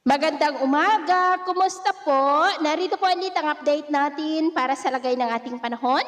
Magandang umaga, kumusta po? Narito po ulit ang update natin para sa lagay ng ating panahon.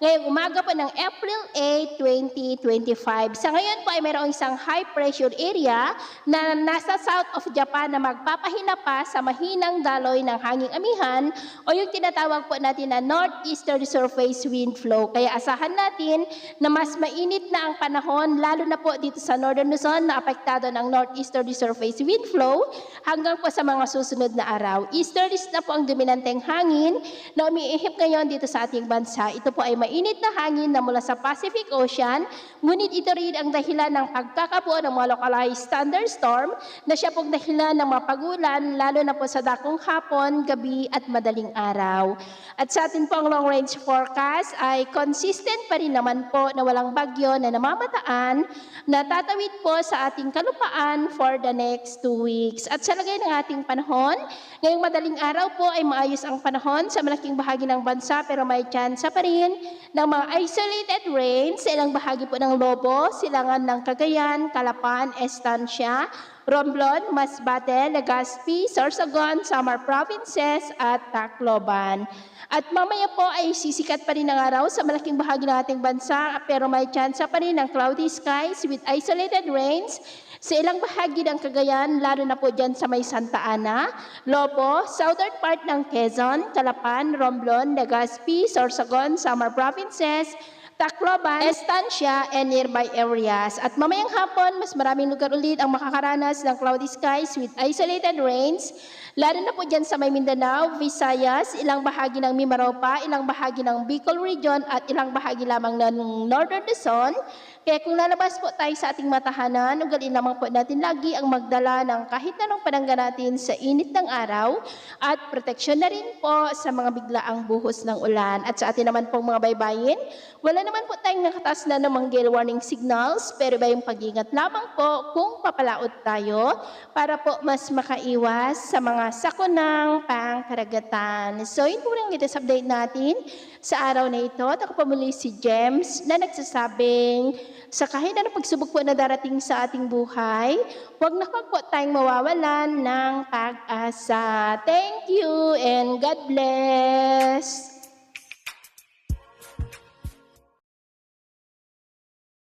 Ngayong umaga po ng April 8, 2025. Sa ngayon po ay mayroong isang high pressure area na nasa south of Japan na magpapahina pa sa mahinang daloy ng hanging amihan o yung tinatawag po natin na northeasterly surface wind flow. Kaya asahan natin na mas mainit na ang panahon lalo na po dito sa Northern Luzon na apektado ng northeasterly surface wind flow hanggang po sa mga susunod na araw. Easterlies na po ang dominanteng hangin na umiihip ngayon dito sa ating bansa. Ito po ay mainit na hangin na mula sa Pacific Ocean, ngunit ito rin ang dahilan ng pagkakabuo ng mga localized thunderstorm na siya pong dahilan ng mga pagulan, lalo na po sa dakong hapon, gabi at madaling araw. At sa atin pong long range forecast ay consistent pa rin naman po na walang bagyo na namamataan na tatawid po sa ating kalupaan for the next 2 weeks. At sa lagay ng ating panahon, ngayong madaling araw po ay maayos ang panahon sa malaking bahagi ng bansa pero may tsansa pa rin ng mga isolated rains sa ilang bahagi po ng Lobo, Silangan ng Cagayan, Calapan, Estancia, Romblon, Masbate, Legazpi, Sorsogon, Samar Provinces at Tacloban. At mamaya po ay sisikat pa rin ang araw sa malaking bahagi ng ating bansa pero may tsansa pa rin ng cloudy skies with isolated rains sa ilang bahagi ng Cagayan, lalo na po dyan sa may Santa Ana, Lobo, southern part ng Quezon, Calapan, Romblon, Legazpi, Sorsogon, Samar Provinces, Tacloban, Estancia, and nearby areas. At mamayang hapon, mas maraming lugar ulit ang makakaranas ng cloudy skies with isolated rains, lalo na po dyan sa may Mindanao, Visayas, ilang bahagi ng Mimaropa, ilang bahagi ng Bicol Region, at ilang bahagi lamang ng Northern Luzon. Kaya kung lalabas po tayo sa ating matahanan, ugalin lamang po natin lagi ang magdala ng kahit anong panangga natin sa init ng araw at proteksyon na rin po sa mga biglaang buhos ng ulan. At sa atin naman pong mga baybayin, wala naman po tayong nakataas na namang gale warning signals, pero iba yung pag-ingat lamang po kung papalaot tayo para po mas makaiwas sa mga sakunang pangkaragatan. So yun po lang latest update natin sa araw na ito. At ako po muli si James na nagsasabing sa kahit anong pagsubok po na darating sa ating buhay, huwag na po tayong mawawalan ng pag-asa. Thank you and God bless!